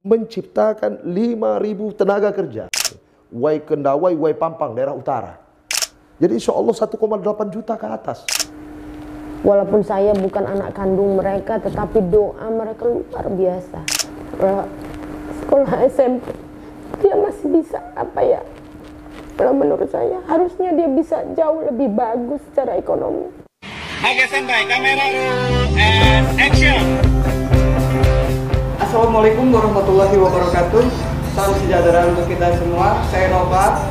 menciptakan 5.000 tenaga kerja. Wai Kendawai, Wai Pampang, daerah utara. Jadi insya Allah 1,8 juta ke atas. Walaupun saya bukan anak kandung mereka, tetapi doa mereka luar biasa. Sekolah SMP, dia masih bisa apa ya? Kalau menurut saya, harusnya dia bisa jauh lebih bagus secara ekonomi. Oke, standby, kamera and action. Assalamualaikum warahmatullahi wabarakatuh. Salam sejahtera untuk kita semua. Saya Nova.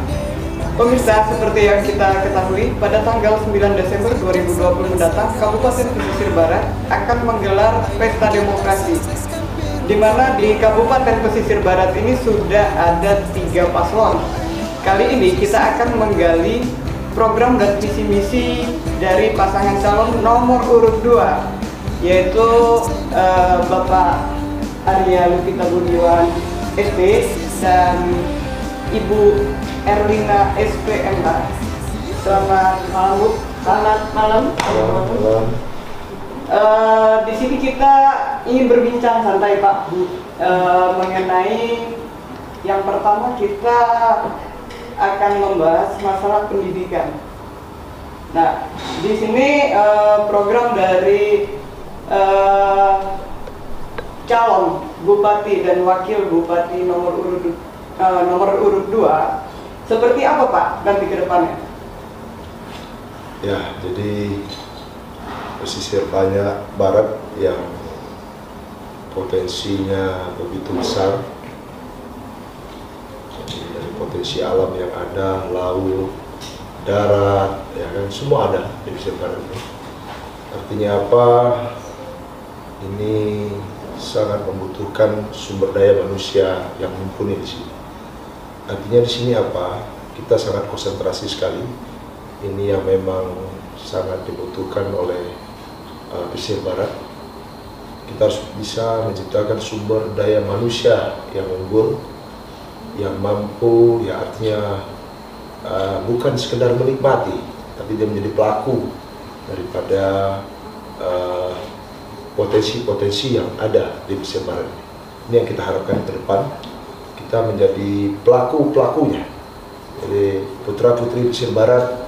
Pemirsa, seperti yang kita ketahui, pada tanggal 9 Desember 2020 mendatang, Kabupaten Pesisir Barat akan menggelar Pesta Demokrasi, di mana di Kabupaten Pesisir Barat ini sudah ada 3 paslon. Kali ini kita akan menggali program dan visi misi dari pasangan calon nomor urut 2, yaitu Bapak Arya Lupita Budiwan SP dan Ibu Erlina SPMH. Selamat malam, Bu. Selamat malam. Di sini kita ingin berbincang santai, Pak, Bu, mengenai yang pertama kita akan membahas masalah pendidikan. Nah, di sini program dari calon bupati dan wakil bupati nomor urut 2 seperti apa, Pak, nanti ke depannya? Ya, jadi pesisir banyak barat yang potensinya begitu besar. Jadi dari potensi alam yang ada, laut, darat, ya kan, semua ada di pesisir barat ini. Artinya apa? Ini sangat membutuhkan sumber daya manusia yang mumpuni di sini. Artinya di sini apa? Kita sangat konsentrasi sekali. Ini yang memang sangat dibutuhkan oleh pesisir barat. Kita harus bisa menciptakan sumber daya manusia yang unggul, yang mampu, ya artinya bukan sekedar menikmati, tapi dia menjadi pelaku daripada potensi-potensi yang ada di pesisir barat. Ini yang kita harapkan ke depan, kita menjadi pelaku-pelakunya. Jadi putra-putri pesisir barat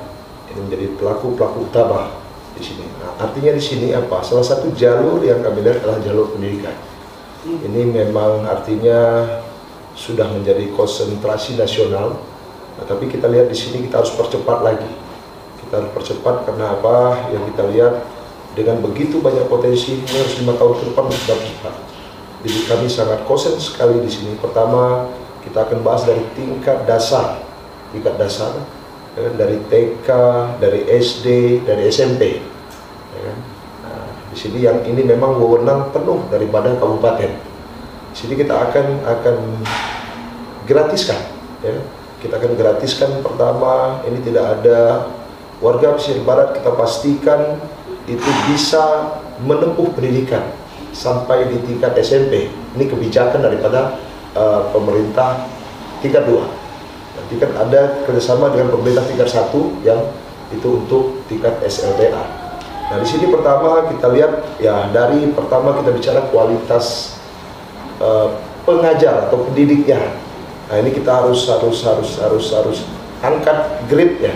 ini menjadi pelaku-pelaku utama di sini. Nah, artinya di sini apa? Salah satu jalur yang kami lihat adalah jalur pendidikan. Ini memang artinya sudah menjadi konsentrasi nasional. Nah, tapi kita lihat di sini kita harus percepat lagi. Kita harus percepat karena apa? Yang kita lihat dengan begitu banyak potensi, ini harus 5 tahun ke depan sudah cepat. Jadi kami sangat konsen sekali di sini. Pertama, kita akan bahas dari tingkat dasar, ya, dari TK, dari SD, dari SMP. Ya. Nah, di sini yang ini memang wewenang penuh daripada kabupaten. Di sini kita akan gratiskan. Ya. Kita akan gratiskan pertama, ini tidak ada warga pesisir barat, kita pastikan itu bisa menempuh pendidikan sampai di tingkat SMP. Ini kebijakan daripada pemerintah tingkat 2. Nanti kan ada kerjasama dengan pemerintah tingkat 1 yang itu untuk tingkat SLTA. Nah, di sini pertama kita lihat ya, dari pertama kita bicara kualitas pengajar atau pendidiknya. Nah, ini kita harus angkat grade-nya,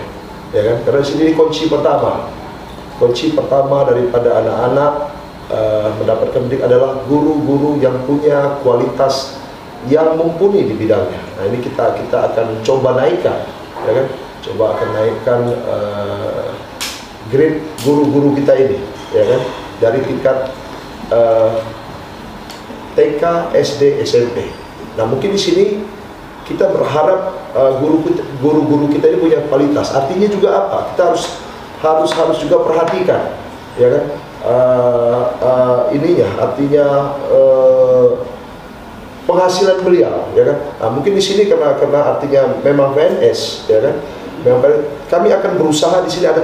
ya kan? Karena di sini kunci pertama. Kunci pertama daripada anak-anak mendapatkan pendidik adalah guru-guru yang punya kualitas yang mumpuni di bidangnya. Nah, ini kita akan coba naikkan, ya kan? Coba akan naikkan grade guru-guru kita ini, ya kan? Dari tingkat TK, SD, SMP. Nah, mungkin di sini kita berharap guru-guru kita ini punya kualitas. Artinya juga apa? Kita harus juga perhatikan, ya kan, ininya artinya penghasilan beliau, ya kan. Nah, mungkin di sini karena artinya memang PNS, ya kan, kami akan berusaha di sini ada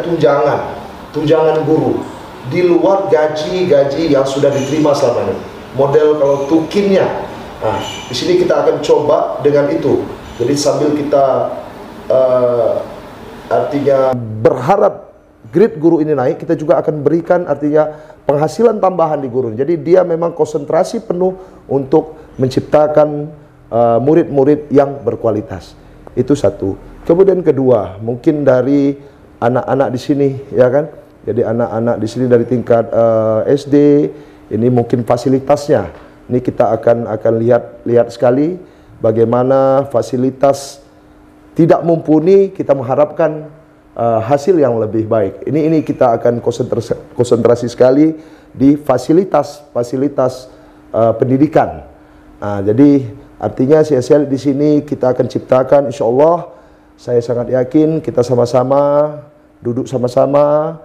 tunjangan guru di luar gaji yang sudah diterima selama ini. Model kalau tukinnya, nah di sini kita akan coba dengan itu. Jadi sambil kita artinya berharap grade guru ini naik, kita juga akan berikan artinya penghasilan tambahan di guru. Jadi dia memang konsentrasi penuh untuk menciptakan murid-murid yang berkualitas. Itu satu. Kemudian kedua, mungkin dari anak-anak di sini, ya kan? Jadi anak-anak di sini dari tingkat SD, ini mungkin fasilitasnya. Ini kita akan lihat sekali bagaimana fasilitas tidak mumpuni, kita mengharapkan hasil yang lebih baik. Ini kita akan konsentrasi sekali di fasilitas pendidikan. Nah, jadi artinya saya di sini kita akan ciptakan, insya Allah, saya sangat yakin kita sama-sama duduk sama-sama.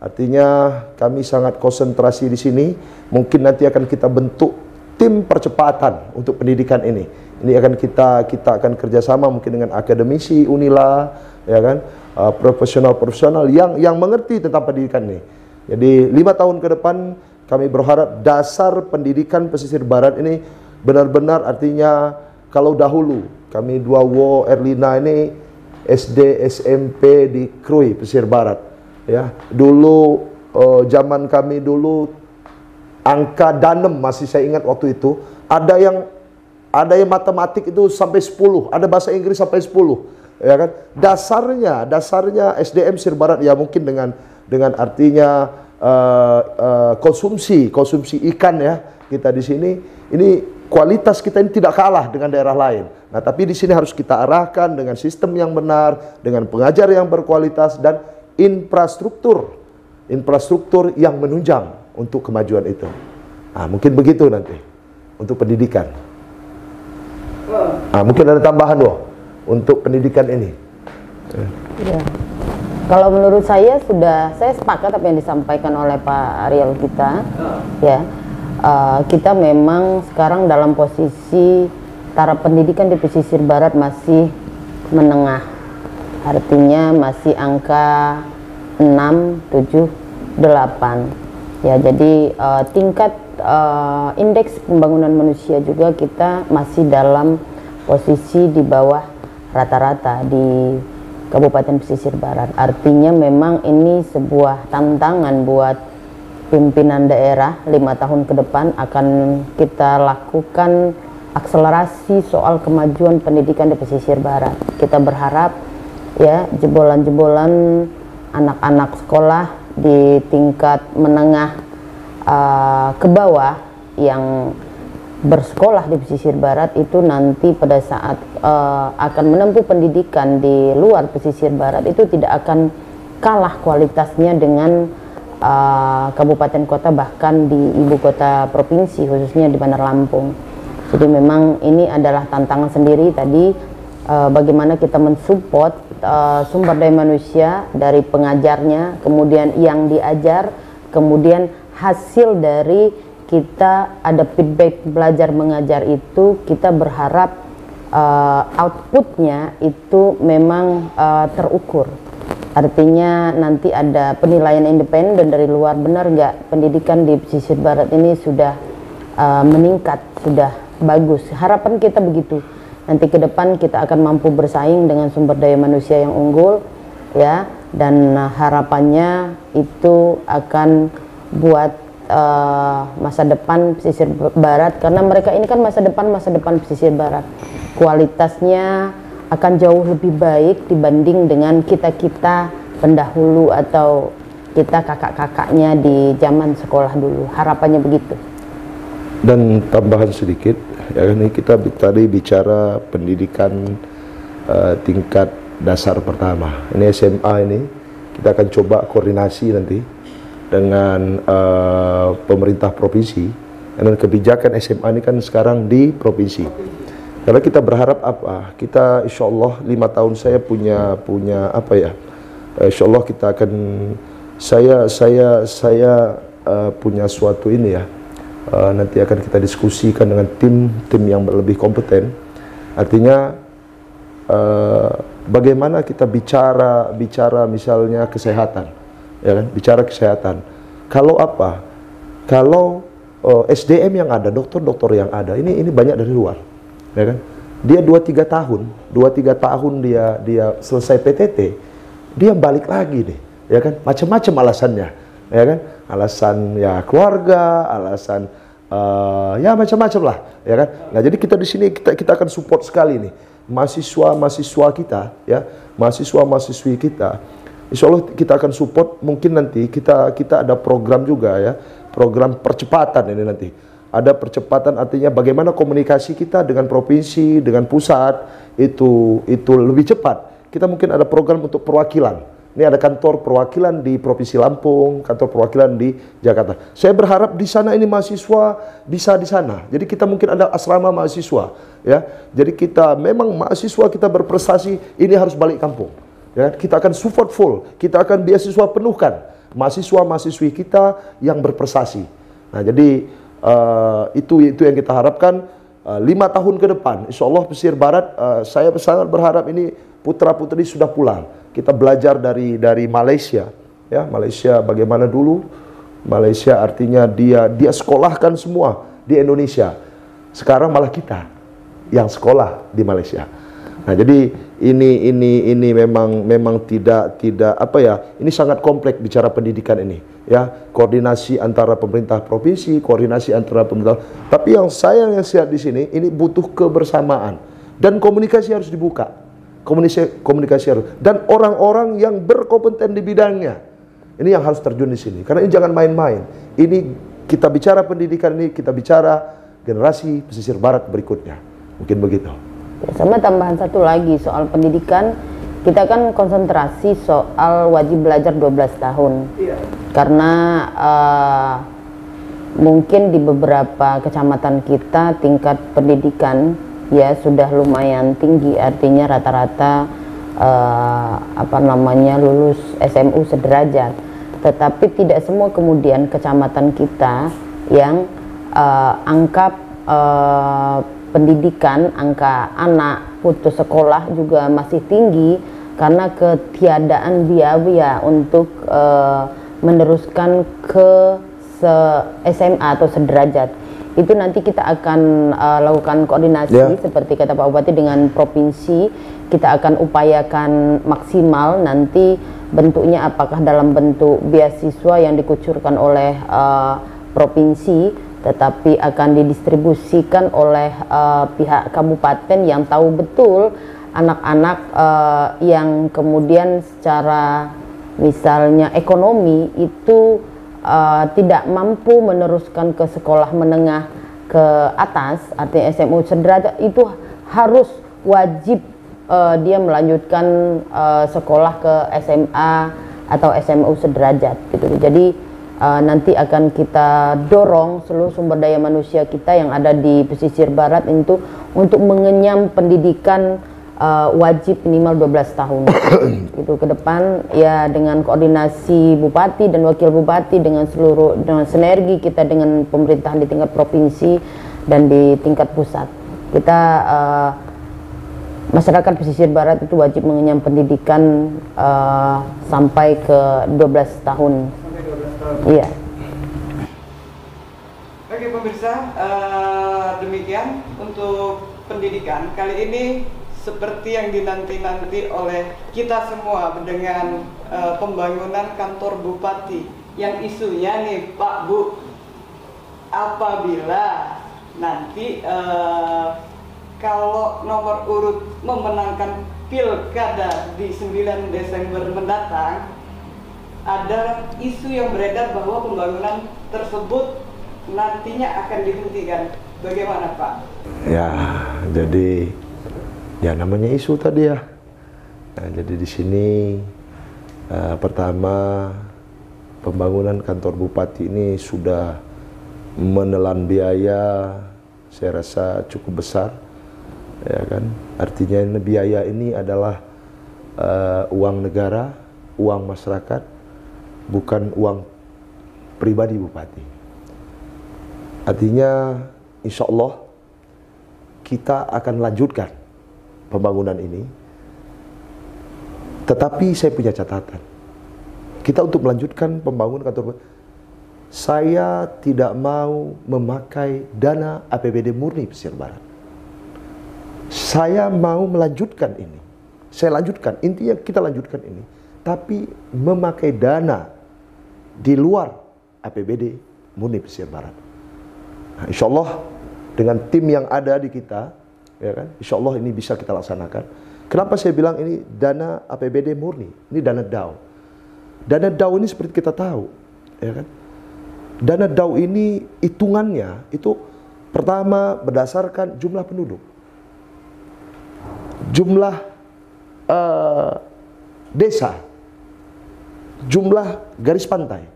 Artinya kami sangat konsentrasi di sini. Mungkin nanti akan kita bentuk tim percepatan untuk pendidikan ini. Ini akan kita akan kerjasama mungkin dengan akademisi Unila, ya kan, profesional yang mengerti tentang pendidikan ini. Jadi 5 tahun ke depan kami berharap dasar pendidikan pesisir barat ini benar-benar, artinya kalau dahulu kami Duawo Erlina ini SD SMP di Krui pesisir barat, ya dulu zaman kami dulu angka danem masih saya ingat waktu itu ada yang matematik itu sampai 10, ada bahasa Inggris sampai 10, ya kan. Dasarnya SDM pesisir barat ya mungkin dengan artinya konsumsi ikan ya kita di sini. Ini kualitas kita ini tidak kalah dengan daerah lain. Nah, tapi di sini harus kita arahkan dengan sistem yang benar, dengan pengajar yang berkualitas dan infrastruktur yang menunjang untuk kemajuan itu. Nah, mungkin begitu nanti untuk pendidikan. Nah, mungkin ada tambahan untuk pendidikan ini. Ya. Kalau menurut saya saya sepakat apa yang disampaikan oleh Pak Ariel kita, ya. Kita memang sekarang dalam posisi taraf pendidikan di pesisir barat masih menengah, artinya masih angka 6, 7, 8. Ya, jadi tingkat indeks pembangunan manusia juga kita masih dalam posisi di bawah rata-rata di Kabupaten Pesisir Barat. Artinya memang ini sebuah tantangan buat pimpinan daerah 5 tahun ke depan. Akan kita lakukan akselerasi soal kemajuan pendidikan di pesisir barat. Kita berharap ya jebolan-jebolan anak-anak sekolah di tingkat menengah ke bawah yang bersekolah di pesisir barat itu nanti pada saat akan menempuh pendidikan di luar pesisir barat itu tidak akan kalah kualitasnya dengan kabupaten kota, bahkan di ibu kota provinsi khususnya di Bandar Lampung. Jadi memang ini adalah tantangan sendiri tadi, bagaimana kita mensupport sumber daya manusia dari pengajarnya, kemudian yang diajar, kemudian hasil dari kita ada feedback belajar mengajar itu kita berharap outputnya itu memang terukur. Artinya nanti ada penilaian independen dari luar, benar nggak pendidikan di pesisir barat ini sudah meningkat, sudah bagus. Harapan kita begitu. Nanti ke depan kita akan mampu bersaing dengan sumber daya manusia yang unggul, ya. Dan harapannya itu akan buat masa depan pesisir barat, karena mereka ini kan masa depan pesisir barat. Kualitasnya akan jauh lebih baik dibanding dengan kita pendahulu atau kita kakak-kakaknya di zaman sekolah dulu. Harapannya begitu. Dan tambahan sedikit, ya ini kita tadi bicara pendidikan tingkat dasar pertama. Ini SMA ini kita akan coba koordinasi nanti dengan pemerintah provinsi. Dan kebijakan SMA ini kan sekarang di provinsi. Karena kita berharap apa? Kita insya Allah 5 tahun saya punya apa ya? Insya Allah kita akan saya punya suatu ini ya. Nanti akan kita diskusikan dengan tim yang lebih kompeten. Artinya bagaimana kita bicara misalnya kesehatan, ya kan? Bicara kesehatan. Kalau apa? Kalau SDM yang ada, dokter-dokter yang ada, ini banyak dari luar. Ya kan? Dia 2-3 tahun dia selesai PTT, dia balik lagi nih ya kan? Macam-macam alasannya, ya kan? Alasan ya keluarga, alasan ya macam-macam lah, ya kan? Nah, jadi kita di sini kita akan support sekali nih mahasiswa kita, ya, mahasiswa-mahasiswi kita. Insya Allah kita akan support. Mungkin nanti kita ada program juga, ya, program percepatan ini nanti. Ada percepatan, artinya bagaimana komunikasi kita dengan provinsi, dengan pusat itu lebih cepat. Kita mungkin ada program untuk perwakilan. Ini ada kantor perwakilan di Provinsi Lampung, kantor perwakilan di Jakarta. Saya berharap di sana ini mahasiswa bisa di sana. Jadi kita mungkin ada asrama mahasiswa, ya. Jadi kita memang mahasiswa kita berprestasi ini harus balik kampung. Ya, kita akan support full, kita akan beasiswa penuhkan mahasiswa-mahasiswi kita yang berprestasi. Nah, jadi itu yang kita harapkan 5 tahun ke depan. Insya Allah pesisir barat, saya sangat berharap ini putra-putri sudah pulang. Kita belajar dari Malaysia, ya, Malaysia bagaimana dulu. Malaysia artinya dia sekolahkan semua di Indonesia. Sekarang malah kita yang sekolah di Malaysia. Nah, jadi ini memang tidak apa ya, ini sangat kompleks bicara pendidikan ini, ya. Koordinasi antara pemerintah provinsi, koordinasi antara pemerintah. Tapi yang saya lihat di sini ini butuh kebersamaan dan komunikasi harus dibuka. Komunikasi harus, dan orang-orang yang berkompeten di bidangnya. Ini yang harus terjun di sini. Karena ini jangan main-main. Ini kita bicara pendidikan, ini kita bicara generasi pesisir barat berikutnya. Mungkin begitu. Sama tambahan satu lagi soal pendidikan, kita kan konsentrasi soal wajib belajar 12 tahun. Iya. Karena mungkin di beberapa kecamatan kita tingkat pendidikan ya sudah lumayan tinggi, artinya rata-rata lulus SMU sederajat. Tetapi tidak semua kemudian kecamatan kita yang angka pendidikan, angka anak putus sekolah juga masih tinggi karena ketiadaan biaya untuk meneruskan ke SMA atau sederajat. Itu nanti kita akan lakukan koordinasi seperti kata Pak Bupati dengan provinsi. Kita akan upayakan maksimal nanti bentuknya apakah dalam bentuk beasiswa yang dikucurkan oleh provinsi, tetapi akan didistribusikan oleh pihak kabupaten yang tahu betul anak-anak yang kemudian secara misalnya ekonomi itu tidak mampu meneruskan ke sekolah menengah ke atas, artinya SMU sederajat, itu harus wajib dia melanjutkan sekolah ke SMA atau SMU sederajat gitu. Jadi nanti akan kita dorong seluruh sumber daya manusia kita yang ada di pesisir barat itu untuk mengenyam pendidikan wajib minimal 12 tahun gitu ke depan, ya, dengan koordinasi bupati dan wakil bupati dengan sinergi kita dengan pemerintahan di tingkat provinsi dan di tingkat pusat. Kita masyarakat pesisir barat itu wajib mengenyam pendidikan sampai ke 12 tahun. Iya. Oke pemirsa, demikian untuk pendidikan kali ini. Seperti yang dinanti-nanti oleh kita semua dengan pembangunan kantor bupati yang isunya nih Pak Bu, apabila nanti kalau nomor urut memenangkan pilkada di 9 Desember mendatang, ada isu yang beredar bahwa pembangunan tersebut nantinya akan dihentikan. Bagaimana Pak? Ya, jadi ya namanya isu tadi ya. Nah, jadi di sini pertama pembangunan kantor bupati ini sudah menelan biaya, saya rasa cukup besar, ya kan. Artinya biaya ini adalah uang negara, uang masyarakat, bukan uang pribadi bupati. Artinya insya Allah kita akan lanjutkan pembangunan ini, tetapi saya punya catatan. Kita untuk melanjutkan pembangunan kantor, saya tidak mau memakai dana APBD murni pesisir barat. Saya mau melanjutkan ini. Saya lanjutkan, intinya kita lanjutkan ini tapi memakai dana di luar APBD Murni Pesisir Barat. Nah, insya Allah dengan tim yang ada di kita, ya kan, insya Allah ini bisa kita laksanakan. Kenapa saya bilang ini dana APBD murni? Ini dana DAU. Dana DAU ini seperti kita tahu, ya kan? Dana DAU ini hitungannya itu pertama berdasarkan jumlah penduduk, jumlah desa, jumlah garis pantai,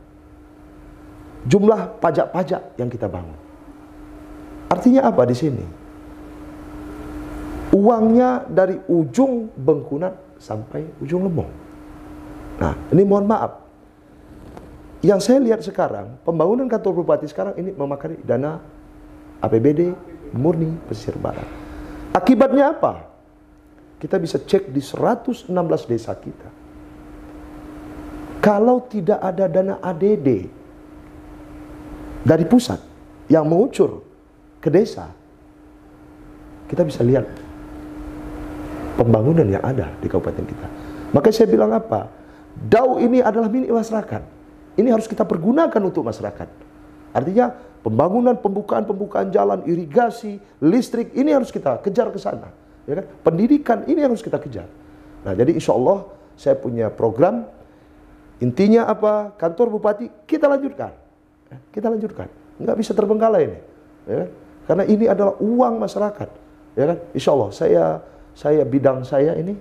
jumlah pajak-pajak yang kita bangun. Artinya apa di sini? Uangnya dari ujung Bengkunan sampai ujung Lemong. Nah, ini mohon maaf. Yang saya lihat sekarang, pembangunan kantor bupati sekarang ini memakai dana APBD Murni Pesisir Barat. Akibatnya apa? Kita bisa cek di 116 desa kita. Kalau tidak ada dana ADD dari pusat yang mengucur ke desa, kita bisa lihat pembangunan yang ada di kabupaten kita. Makanya saya bilang apa? DAU ini adalah milik masyarakat. Ini harus kita pergunakan untuk masyarakat. Artinya pembangunan, pembukaan jalan, irigasi, listrik, ini harus kita kejar ke sana. Ya kan? Pendidikan, ini harus kita kejar. Nah, jadi insya Allah saya punya program. Intinya apa? Kantor bupati kita lanjutkan. Kita lanjutkan. Nggak bisa terbengkalai ini. Ya kan? Karena ini adalah uang masyarakat. Ya kan? Insya Allah saya bidang saya ini,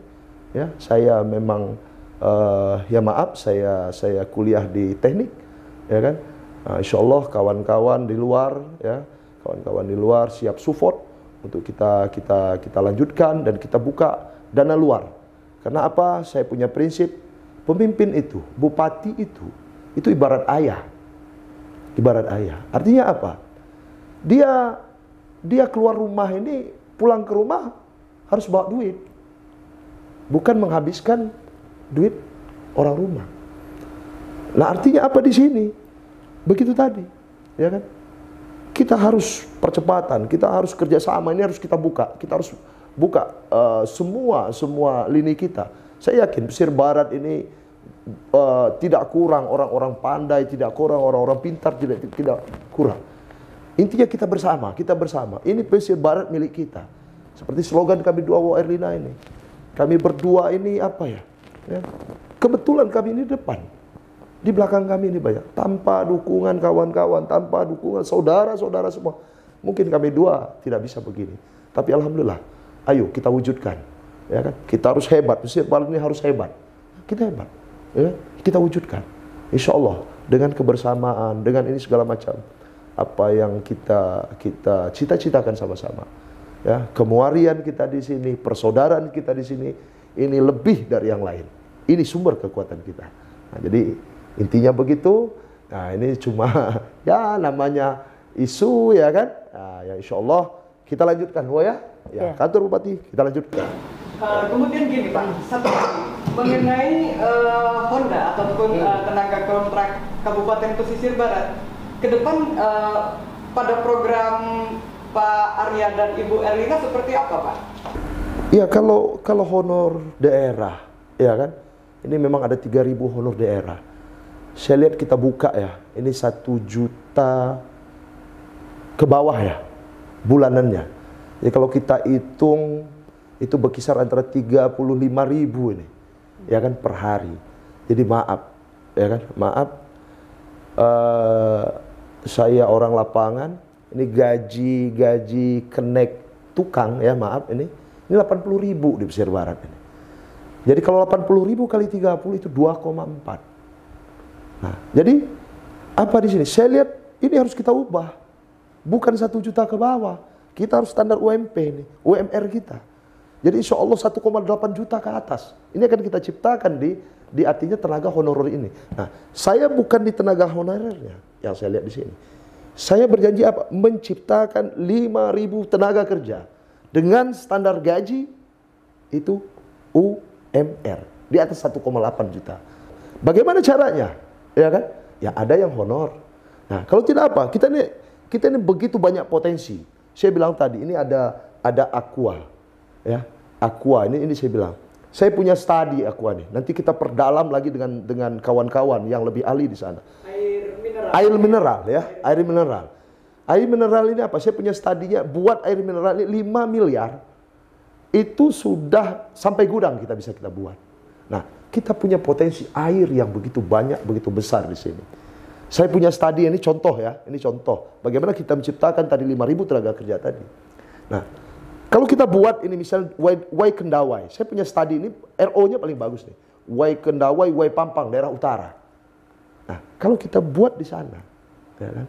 ya, saya memang ya maaf, saya kuliah di teknik, ya kan. Insya Allah kawan-kawan di luar, ya, kawan-kawan di luar siap support untuk kita lanjutkan dan kita buka dana luar. Karena apa? Saya punya prinsip, pemimpin itu, bupati itu ibarat ayah, ibarat ayah. Artinya apa? Dia keluar rumah ini, pulang ke rumah harus bawa duit, bukan menghabiskan duit orang rumah. Nah, artinya apa di sini? Begitu tadi, ya kan? Kita harus percepatan, kita harus kerjasama, ini harus kita buka. Kita harus buka semua lini kita. Saya yakin Pesisir Barat ini tidak kurang orang-orang pandai, tidak kurang orang-orang pintar, tidak kurang. Intinya kita bersama. Ini Pesisir Barat milik kita. Seperti slogan kami dua Erlina ini. Kami berdua ini apa ya? Ya. Kebetulan kami ini depan, di belakang kami ini banyak. Tanpa dukungan kawan-kawan, tanpa dukungan saudara-saudara semua, mungkin kami dua tidak bisa begini. Tapi alhamdulillah, ayo kita wujudkan, ya kan? Kita harus hebat. Pesisir Barat ini harus hebat. Kita hebat, ya? Kita wujudkan. Insya Allah dengan kebersamaan, dengan ini segala macam apa yang kita cita-citakan sama-sama. Ya, kemuarian kita di sini, persaudaraan kita di sini, ini lebih dari yang lain. Ini sumber kekuatan kita. Nah, jadi intinya begitu. Nah, ini cuma ya namanya isu, ya kan. Nah, ya insya Allah kita lanjutkan, ya. Ya, kantor bupati kita lanjutkan. Kemudian gini Pak, satu lagi mengenai Honda ataupun tenaga kontrak Kabupaten Pesisir Barat. Ke depan pada program Pak Arya dan Ibu Erlina seperti apa, Pak? Ya, kalau honor daerah, ya kan, ini memang ada 3.000 honor daerah. Saya lihat kita buka ya, ini 1 juta ke bawah ya, bulanannya. Jadi kalau kita hitung, itu berkisar antara 35.000 ini, ya kan, per hari. Jadi maaf, ya kan, maaf, saya orang lapangan, ini gaji kenek tukang, ya maaf, ini 80.000 di Pesisir Barat ini. Jadi kalau 80.000 kali 30 itu 2,4. Nah, jadi apa di sini? Saya lihat ini harus kita ubah. Bukan 1 juta ke bawah. Kita harus standar UMP ini, UMR kita. Jadi insya Allah 1,8 juta ke atas. Ini akan kita ciptakan di artinya tenaga honorer ini. Nah, saya bukan di tenaga honorernya yang saya lihat di sini. Saya berjanji apa? Menciptakan 5.000 tenaga kerja dengan standar gaji itu UMR di atas 1,8 juta. Bagaimana caranya? Ya kan? Ya ada yang honor. Nah, kalau tidak apa? Kita ini begitu banyak potensi. Saya bilang tadi ini ada aqua. Ya, aqua ini saya bilang. Saya punya studi Aqua nih. Nanti kita perdalam lagi dengan kawan-kawan yang lebih ahli di sana. Air mineral ya, air mineral. Air mineral ini apa? Saya punya studinya buat air mineral ini 5 miliar. Itu sudah sampai gudang kita buat. Nah, kita punya potensi air yang begitu banyak, begitu besar di sini. Saya punya studi ini contoh ya, ini contoh. Bagaimana kita menciptakan tadi 5.000 tenaga kerja tadi. Nah, kalau kita buat ini misalnya Wai Kendawai, saya punya studi ini RO-nya paling bagus nih. Wai Kendawai, Wai Pampang, daerah utara. Nah, kalau kita buat di sana, ya kan?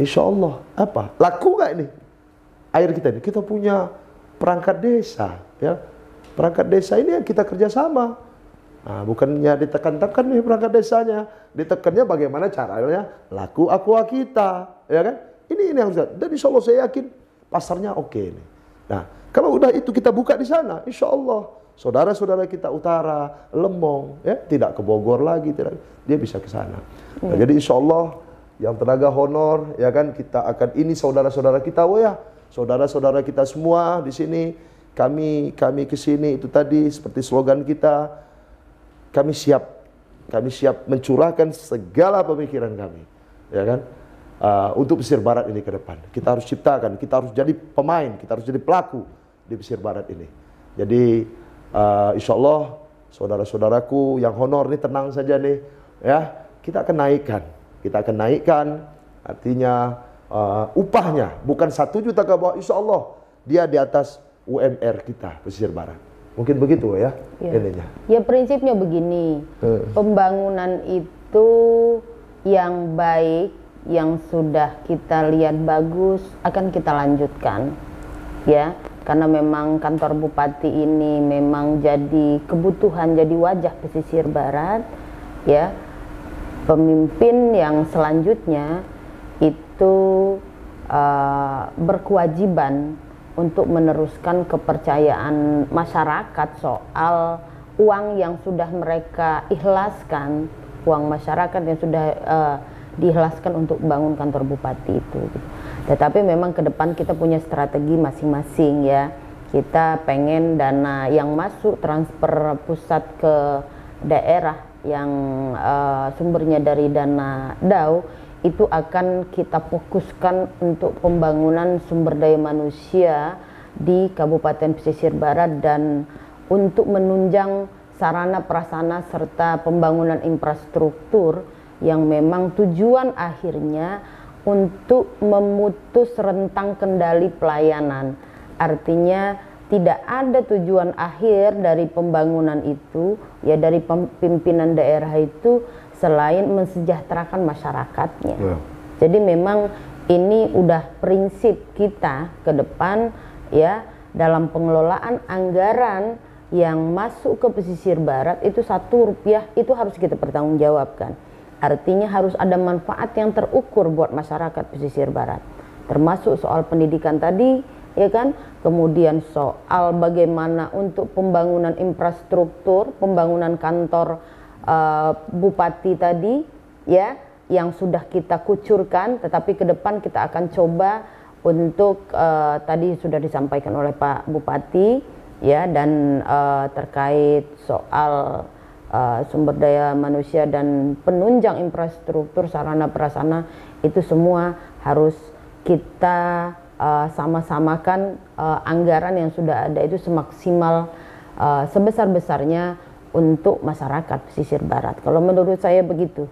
Insya Allah apa? Laku nggak ini air kita ini? Kita punya perangkat desa, ya. Perangkat desa ini yang kita kerjasama. Nah, bukannya ditekan-tekan nih perangkat desanya, ditekannya bagaimana caranya laku Aqua kita, ya kan? Ini yang harus. Dan insya Allah saya yakin pasarnya oke nih. Nah, kalau udah itu kita buka di sana, insya Allah saudara-saudara kita utara, Lemong, ya tidak ke Bogor lagi, dia bisa ke sana. Nah, jadi insya Allah yang tenaga honor, ya kan kita akan ini saudara-saudara kita, saudara-saudara kita semua di sini, kami ke sini itu tadi seperti slogan kita, kami siap mencurahkan segala pemikiran kami, ya kan? Untuk Pesisir Barat ini ke depan. Kita harus ciptakan, kita harus jadi pemain, kita harus jadi pelaku di Pesisir Barat ini. Jadi insya Allah saudara-saudaraku yang honor nih tenang saja nih, ya kita akan naikkan, artinya upahnya bukan 1 juta ke bawah, insya Allah dia di atas UMR kita Pesisir Barat. Mungkin begitu ya, ininya. Ya prinsipnya begini, pembangunan itu yang baik, yang sudah kita lihat bagus akan kita lanjutkan, ya, karena memang kantor bupati ini memang jadi kebutuhan, jadi wajah Pesisir Barat, ya. Pemimpin yang selanjutnya itu berkewajiban untuk meneruskan kepercayaan masyarakat soal uang yang sudah mereka ikhlaskan, uang masyarakat yang sudah diikhlaskan untuk bangun kantor bupati itu. Tetapi memang ke depan kita punya strategi masing-masing ya. Kita pengen dana yang masuk transfer pusat ke daerah yang sumbernya dari dana DAU itu akan kita fokuskan untuk pembangunan sumber daya manusia di Kabupaten Pesisir Barat dan untuk menunjang sarana prasarana serta pembangunan infrastruktur yang memang tujuan akhirnya untuk memutus rentang kendali pelayanan. Artinya tidak ada tujuan akhir dari pembangunan itu, ya dari pimpinan daerah itu selain mensejahterakan masyarakatnya. Jadi memang ini udah prinsip kita ke depan ya, dalam pengelolaan anggaran yang masuk ke Pesisir Barat itu 1 rupiah itu harus kita pertanggungjawabkan. Artinya harus ada manfaat yang terukur buat masyarakat Pesisir Barat, termasuk soal pendidikan tadi, ya kan? Kemudian soal bagaimana untuk pembangunan infrastruktur, pembangunan kantor bupati tadi, ya, yang sudah kita kucurkan, tetapi ke depan kita akan coba untuk tadi sudah disampaikan oleh Pak Bupati, ya, dan terkait soal sumber daya manusia dan penunjang infrastruktur sarana prasarana itu semua harus kita sama-samakan anggaran yang sudah ada itu semaksimal sebesar-besarnya untuk masyarakat Pesisir Barat. Kalau menurut saya begitu.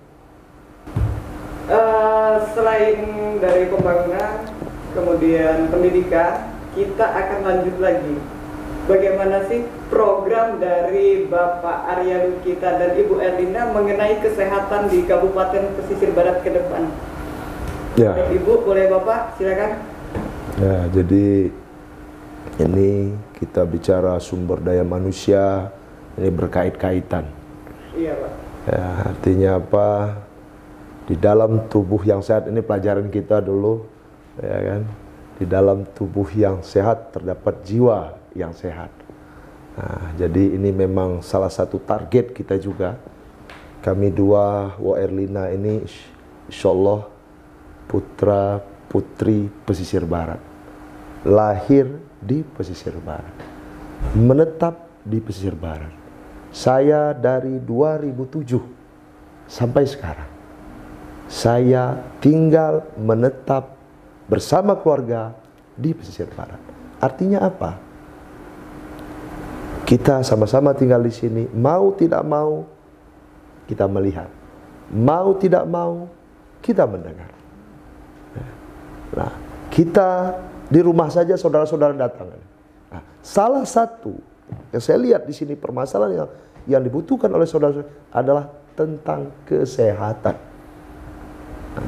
Selain dari pembangunan, kemudian pendidikan, kita akan lanjut lagi. Bagaimana sih program dari Bapak Arya Lukita dan Ibu Erlina mengenai kesehatan di Kabupaten Pesisir Barat ke depan? Ya. Ibu, boleh Bapak, silakan. Ya, jadi ini kita bicara sumber daya manusia, ini berkait-kaitan. Iya, Pak. Ya, artinya apa? Di dalam tubuh yang sehat, ini pelajaran kita dulu, ya kan? Di dalam tubuh yang sehat terdapat jiwa yang sehat. Nah, jadi ini memang salah satu target kita juga. Kami dua, Wa Erlina ini insya Allah putra putri Pesisir Barat, lahir di Pesisir Barat, menetap di pesisir barat. Saya dari 2007 sampai sekarang, saya tinggal menetap bersama keluarga di pesisir barat. Artinya apa? Kita sama-sama tinggal di sini, mau tidak mau kita melihat, mau tidak mau kita mendengar. Nah, kita di rumah saja saudara-saudara datang. Nah, salah satu yang saya lihat di sini permasalahan yang dibutuhkan oleh saudara adalah tentang kesehatan. Nah,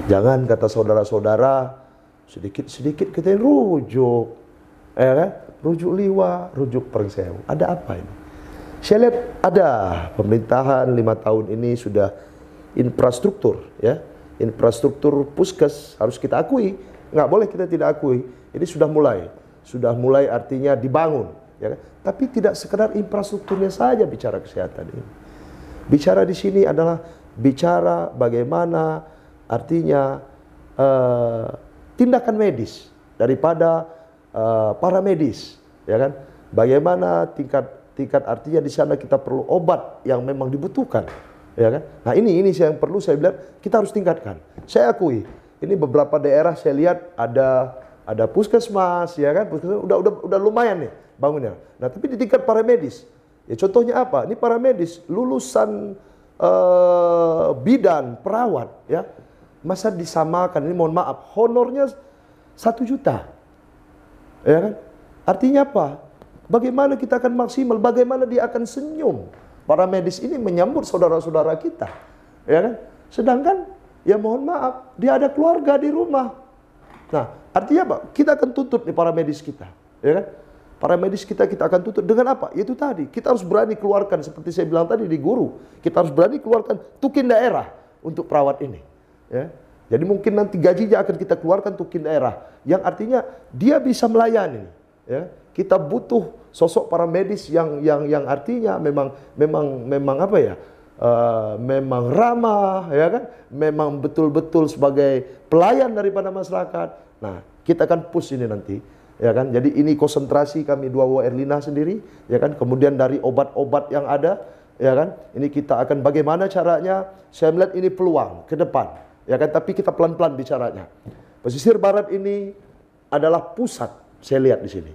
jangan kata saudara-saudara sedikit-sedikit kita rujuk, ya kan? Rujuk liwa, rujuk perengsewu. Ada apa ini? Saya lihat ada pemerintahan 5 tahun ini sudah infrastruktur, ya, infrastruktur puskes harus kita akui, nggak boleh kita tidak akui. Ini sudah mulai artinya dibangun, ya kan? Tapi tidak sekedar infrastrukturnya saja bicara kesehatan ini. Bicara di sini adalah bicara bagaimana artinya tindakan medis daripada para medis, ya kan? Bagaimana tingkat artinya di sana kita perlu obat yang memang dibutuhkan, ya kan? Nah ini yang perlu saya bilang kita harus tingkatkan. Saya akui ini beberapa daerah saya lihat ada puskesmas, ya kan? Puskesmas udah lumayan nih bangunnya. Nah tapi di tingkat para medis, ya contohnya apa? Ini para medis lulusan bidan perawat, ya, masa disamakan? Ini mohon maaf, honornya 1 juta, ya kan? Artinya apa? Bagaimana kita akan maksimal? Bagaimana dia akan senyum? Para medis ini menyambut saudara-saudara kita, ya kan? Sedangkan, ya mohon maaf, dia ada keluarga di rumah. Nah, artinya apa? Kita akan tuntut nih para medis kita, ya kan? Para medis kita akan tuntut dengan apa? Itu tadi, kita harus berani keluarkan seperti saya bilang tadi di guru. Kita harus berani keluarkan tukin daerah untuk perawat ini, ya. Jadi mungkin nanti gajinya akan kita keluarkan tukin daerah, yang artinya dia bisa melayani, ya. Kita butuh sosok para medis yang artinya memang apa ya? Memang ramah, ya kan? Memang betul-betul sebagai pelayan daripada masyarakat. Nah, kita akan push ini nanti, ya kan? Jadi ini konsentrasi kami 2W Erlina sendiri, ya kan? Kemudian dari obat-obat yang ada, ya kan? Ini kita akan bagaimana caranya? Saya melihat ini peluang ke depan, ya kan? Tapi kita pelan-pelan bicaranya. Pesisir barat ini adalah pusat, saya lihat di sini.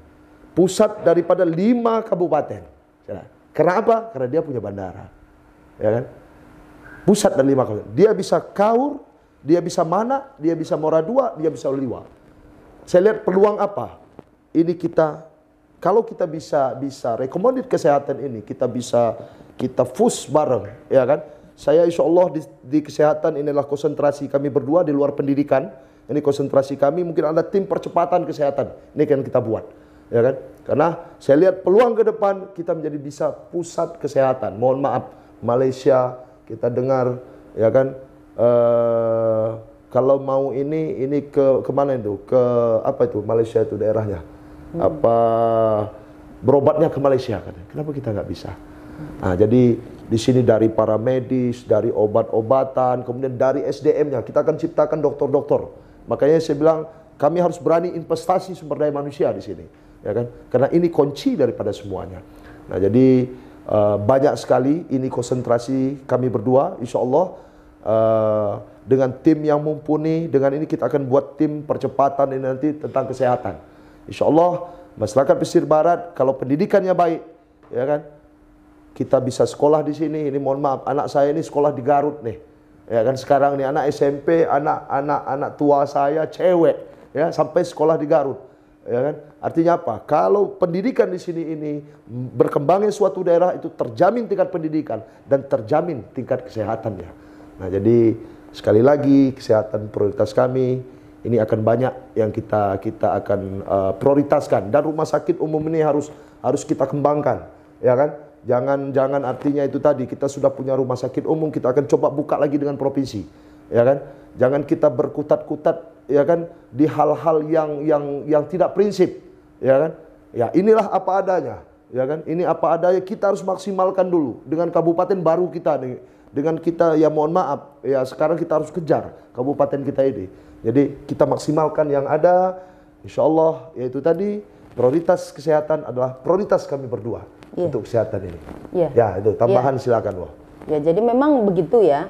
Pusat daripada 5 kabupaten. Karena apa? Karena dia punya bandara, ya kan? Pusat dari 5 kabupaten. Dia bisa Kaur, dia bisa Mana, dia bisa Mora II, dia bisa Liwa. Saya lihat peluang apa? Ini kita, kalau kita bisa rekomendasi kesehatan ini, kita push bareng, ya kan? Saya insya Allah di kesehatan inilah konsentrasi kami berdua di luar pendidikan. Ini konsentrasi kami, mungkin ada tim percepatan kesehatan. Ini kan kita buat, ya kan? Karena saya lihat peluang ke depan kita menjadi bisa pusat kesehatan. Mohon maaf, Malaysia kita dengar, ya kan? Kalau mau ini ke mana itu? Ke apa itu? Malaysia itu daerahnya. Apa berobatnya ke Malaysia kan? Kenapa kita nggak bisa? Nah, jadi di sini dari para medis, dari obat-obatan, kemudian dari SDM-nya kita akan ciptakan dokter-dokter. Makanya saya bilang kami harus berani investasi sumber daya manusia di sini, ya kan? Karena ini kunci daripada semuanya. Nah, jadi banyak sekali ini konsentrasi kami berdua, insya Allah dengan tim yang mumpuni. Dengan ini kita akan buat tim percepatan ini nanti tentang kesehatan. Insya Allah masyarakat pesisir barat kalau pendidikannya baik, ya kan? Kita bisa sekolah di sini. Ini mohon maaf, anak saya ini sekolah di Garut nih, ya kan? Sekarang nih anak SMP, anak tua saya cewek, ya, sampai sekolah di Garut, ya kan? Artinya apa? Kalau pendidikan di sini ini berkembangnya suatu daerah itu terjamin tingkat pendidikan dan terjamin tingkat kesehatannya. Nah, jadi sekali lagi kesehatan prioritas kami. Ini akan banyak yang kita akan prioritaskan, dan rumah sakit umum ini harus kita kembangkan, ya kan? Jangan artinya itu tadi kita sudah punya rumah sakit umum, kita akan coba buka lagi dengan provinsi, ya kan? Jangan kita berkutat-kutat, ya kan, di hal-hal yang tidak prinsip, ya kan? Ya inilah apa adanya, ya kan? Ini apa adanya, kita harus maksimalkan dulu dengan kabupaten baru kita, dengan kita, ya mohon maaf, ya sekarang kita harus kejar kabupaten kita ini. Jadi kita maksimalkan yang ada, insya Allah, yaitu tadi prioritas kesehatan adalah prioritas kami berdua. untuk kesehatan ini. Iya. Ya, itu tambahan silakan, Wah. Ya, jadi memang begitu ya.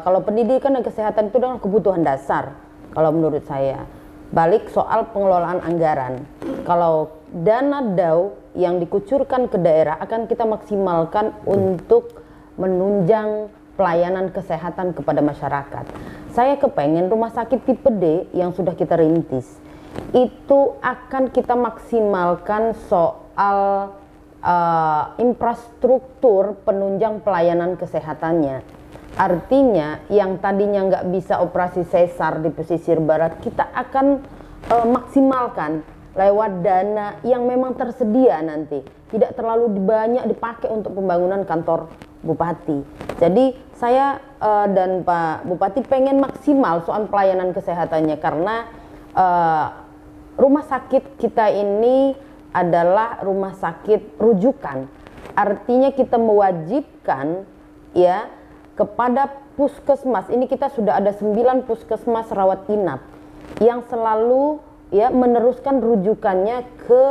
Kalau pendidikan dan kesehatan itu adalah kebutuhan dasar kalau menurut saya. Balik soal pengelolaan anggaran. Kalau dana DAU yang dikucurkan ke daerah akan kita maksimalkan untuk menunjang pelayanan kesehatan kepada masyarakat. Saya kepengen rumah sakit tipe D yang sudah kita rintis itu akan kita maksimalkan soal infrastruktur penunjang pelayanan kesehatannya. Artinya yang tadinya nggak bisa operasi sesar di pesisir barat, kita akan maksimalkan lewat dana yang memang tersedia nanti. Tidak terlalu banyak dipakai untuk pembangunan kantor Bupati. Jadi saya dan Pak Bupati pengen maksimal soal pelayanan kesehatannya karena rumah sakit kita ini adalah rumah sakit rujukan. Artinya kita mewajibkan ya kepada puskesmas. Ini kita sudah ada 9 puskesmas rawat inap yang selalu ya meneruskan rujukannya ke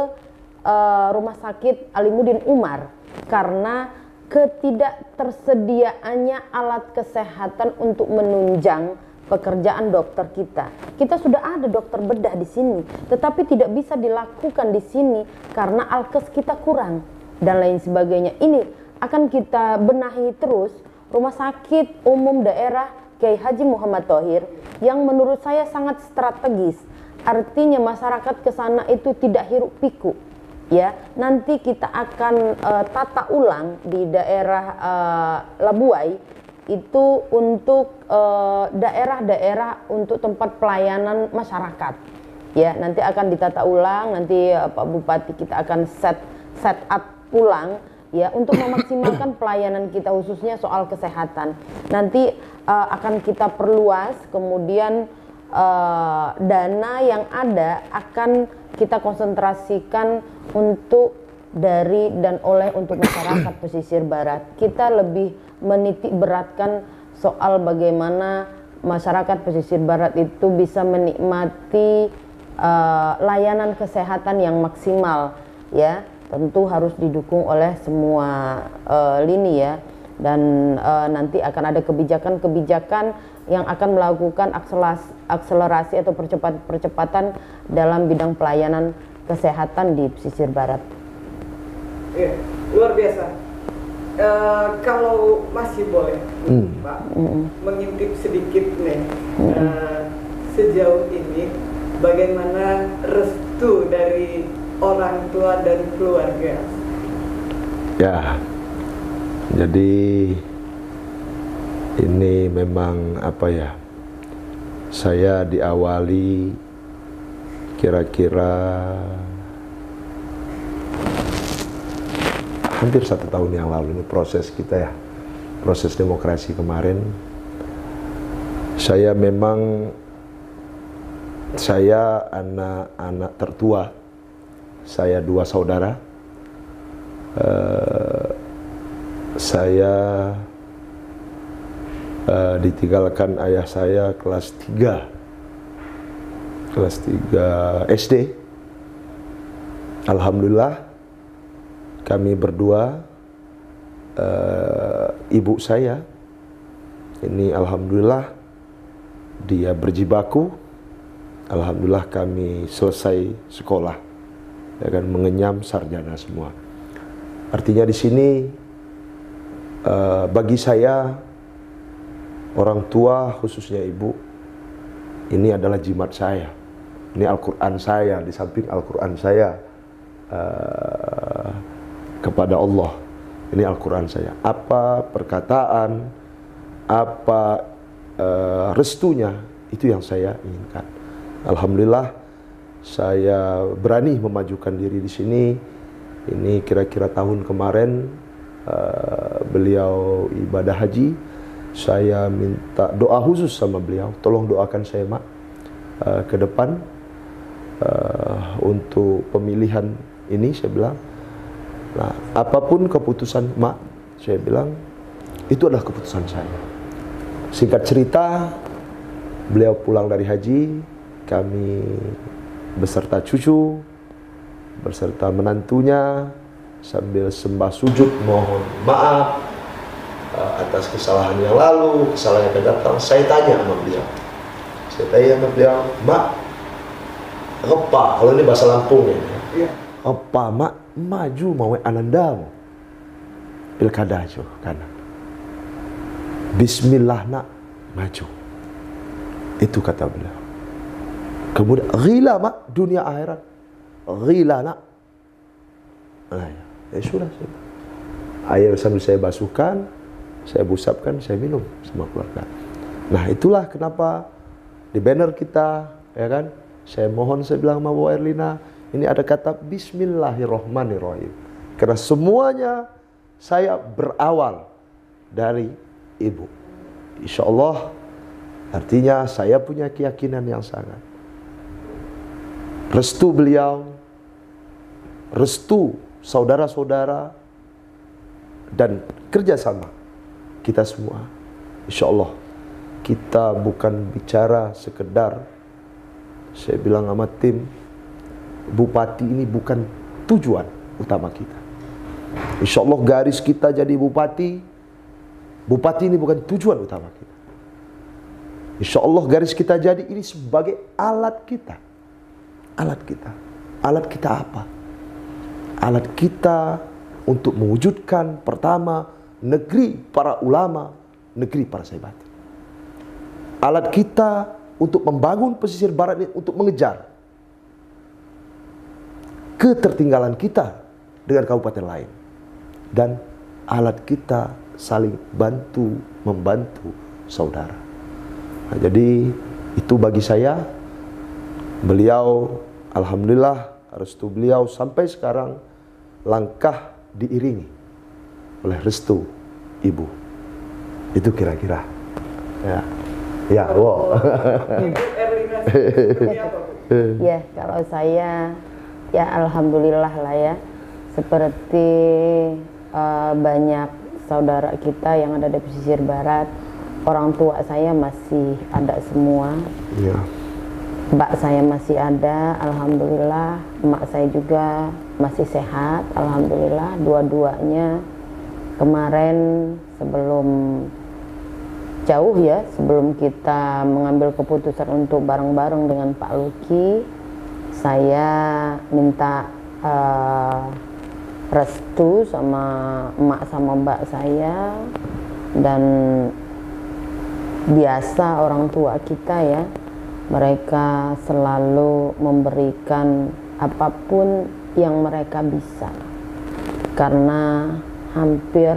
rumah sakit Alimuddin Umar karena ketidaktersediaannya alat kesehatan untuk menunjang pekerjaan dokter kita. Kita sudah ada dokter bedah di sini, tetapi tidak bisa dilakukan di sini karena alkes kita kurang dan lain sebagainya. Ini akan kita benahi terus rumah sakit umum daerah Kiai Haji Muhammad Thohir yang menurut saya sangat strategis. Artinya masyarakat ke sana itu tidak hiruk pikuk. Ya, nanti kita akan tata ulang di daerah Labuai itu untuk daerah-daerah untuk tempat pelayanan masyarakat. Ya, nanti akan ditata ulang, nanti Pak Bupati kita akan set up ulang ya untuk memaksimalkan pelayanan kita khususnya soal kesehatan. Nanti akan kita perluas, kemudian dana yang ada akan kita konsentrasikan untuk dari dan oleh untuk masyarakat pesisir barat. Kita lebih menitik beratkan soal bagaimana masyarakat pesisir barat itu bisa menikmati layanan kesehatan yang maksimal ya. Tentu harus didukung oleh semua lini ya. Dan nanti akan ada kebijakan-kebijakan yang akan melakukan akselerasi atau percepatan dalam bidang pelayanan kesehatan di pesisir barat. Iya, luar biasa. Kalau masih boleh, Pak, mengintip sedikit nih, sejauh ini bagaimana restu dari orang tua dan keluarga? Ya, jadi ini memang apa ya? Saya diawali kira-kira hampir 1 tahun yang lalu ini proses kita ya, proses demokrasi kemarin. Saya memang anak tertua, saya 2 saudara. Saya ditinggalkan ayah saya kelas 3 SD. Alhamdulillah kami berdua, ibu saya ini alhamdulillah dia berjibaku, alhamdulillah kami selesai sekolah ya kan, mengenyam sarjana semua. Artinya di sini bagi saya orang tua khususnya ibu ini adalah jimat saya, ini Al-Quran saya, di samping Al-Quran saya kepada Allah, ini Al-Quran saya. Apa perkataan, apa restunya, itu yang saya inginkan. Alhamdulillah saya berani memajukan diri di sini. Ini kira-kira tahun kemarin beliau ibadah haji, saya minta doa khusus sama beliau, tolong doakan saya Mak ke depan untuk pemilihan ini. Saya bilang, nah, apapun keputusan Mak, saya bilang itu adalah keputusan saya. Singkat cerita, beliau pulang dari haji, kami beserta cucu, beserta menantunya, sambil sembah sujud mohon maaf atas kesalahan yang lalu, kesalahan yang akan datang. Saya tanya sama beliau, Mak, apa? Kalau ini bahasa Lampung ya, apa mak maju mau anandamu pilkada jo kanan. Bismillah nak maju. Itu kata beliau. Kemudian ghila mak dunia akhirat. Ghila nak. Ya sudah. Air sambil saya basuhkan, saya busapkan, saya minum sama keluarga. Nah itulah kenapa di banner kita, ya kan? Saya mohon, saya bilang sama Bu Erlina, ini ada kata Bismillahirrahmanirrahim. Karena semuanya saya berawal dari ibu. Insya Allah, artinya saya punya keyakinan yang sangat. Restu beliau, restu saudara-saudara, dan kerjasama kita semua. Insya Allah, kita bukan bicara sekedar, saya bilang sama tim, bupati ini bukan tujuan utama kita. Insya Allah garis kita jadi bupati, bupati ini bukan tujuan utama kita. Insya Allah garis kita jadi ini sebagai alat kita. Alat kita. Alat kita apa? Alat kita untuk mewujudkan pertama negeri para ulama, negeri para sahabat. Alat kita untuk membangun pesisir barat ini untuk mengejar ketertinggalan kita dengan kabupaten lain. Dan alat kita saling bantu membantu saudara. Nah, jadi itu bagi saya, beliau alhamdulillah restu beliau sampai sekarang langkah diiringi oleh restu ibu. Itu kira-kira. Ya, wow. Ibu Erlina seperti apa, Bu? Ya, kalau saya ya alhamdulillah lah ya, seperti banyak saudara kita yang ada di pesisir barat, orang tua saya masih ada semua. Ya. Mbak saya masih ada, alhamdulillah. Emak saya juga masih sehat, alhamdulillah. Dua-duanya kemarin sebelum jauh ya, sebelum kita mengambil keputusan untuk bareng-bareng dengan Pak Luki, saya minta restu sama emak sama mbak saya. Dan biasa orang tua kita ya, mereka selalu memberikan apapun yang mereka bisa, karena hampir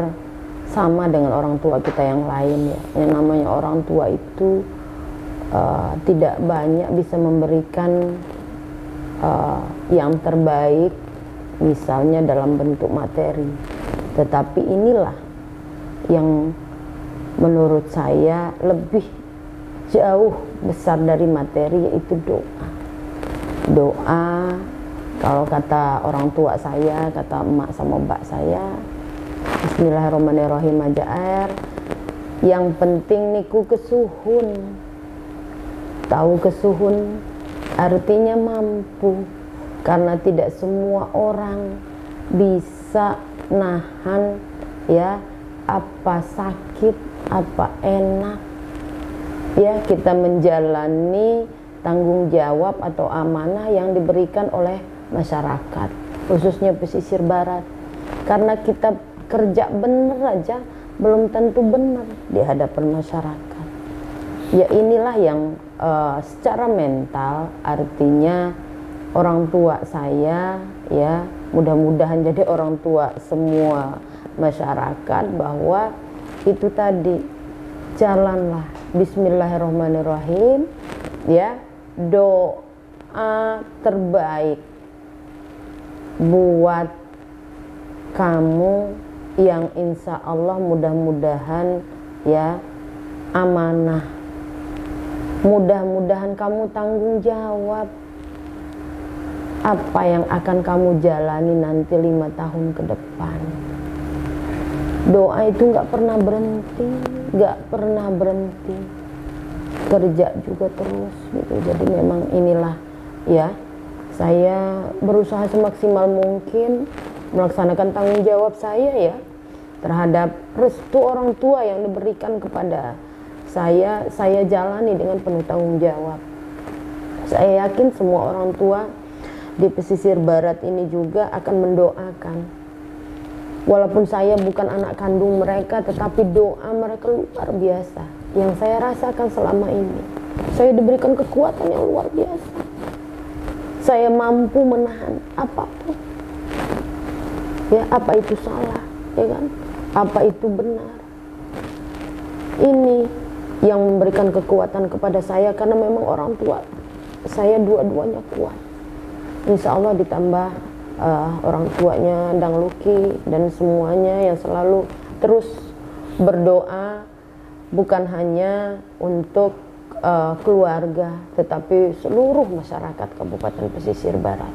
sama dengan orang tua kita yang lain ya. Yang namanya orang tua itu tidak banyak bisa memberikan yang terbaik, misalnya dalam bentuk materi. Tetapi inilah yang menurut saya lebih jauh besar dari materi, yaitu doa. Doa, kalau kata orang tua saya, kata emak sama mbak saya, Bismillahirrahmanirrahim aja air. Yang penting niku kesuhun. Tahu kesuhun artinya mampu, karena tidak semua orang bisa nahan ya apa sakit, apa enak ya kita menjalani tanggung jawab atau amanah yang diberikan oleh masyarakat, khususnya pesisir barat. Karena kita kerja bener aja belum tentu benar di hadapan masyarakat. Ya inilah yang secara mental, artinya orang tua saya ya, mudah-mudahan jadi orang tua semua masyarakat, bahwa itu tadi, jalanlah Bismillahirrahmanirrahim ya, doa terbaik buat kamu yang insya Allah mudah-mudahan ya amanah, mudah-mudahan kamu tanggung jawab apa yang akan kamu jalani nanti 5 tahun ke depan. Doa itu nggak pernah berhenti, nggak pernah berhenti, kerja juga terus gitu. Jadi memang inilah ya, saya berusaha semaksimal mungkin melaksanakan tanggung jawab saya ya terhadap restu orang tua yang diberikan kepada saya jalani dengan penuh tanggung jawab. Saya yakin semua orang tua di pesisir barat ini juga akan mendoakan. Walaupun saya bukan anak kandung mereka, tetapi doa mereka luar biasa yang saya rasakan selama ini. Saya diberikan kekuatan yang luar biasa. Saya mampu menahan apapun. Ya, apa itu salah, ya kan? Apa itu benar? Ini yang memberikan kekuatan kepada saya karena memang orang tua saya dua-duanya kuat. Insya Allah ditambah orang tuanya Dang Luki dan semuanya yang selalu terus berdoa bukan hanya untuk keluarga tetapi seluruh masyarakat Kabupaten Pesisir Barat,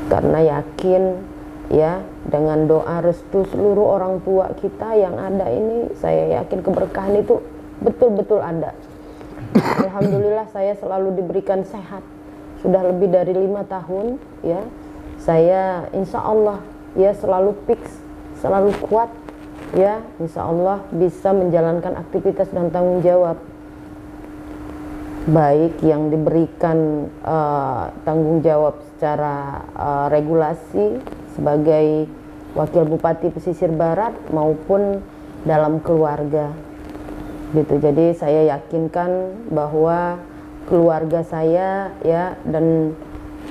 karena yakin ya dengan doa restu seluruh orang tua kita yang ada ini, saya yakin keberkahan itu betul-betul ada. Alhamdulillah saya selalu diberikan sehat sudah lebih dari 5 tahun ya. Saya insya Allah ya selalu fix, selalu kuat ya, insya Allah bisa menjalankan aktivitas dan tanggung jawab baik yang diberikan tanggung jawab secara regulasi sebagai Wakil Bupati Pesisir Barat maupun dalam keluarga gitu. Jadi saya yakinkan bahwa keluarga saya ya dan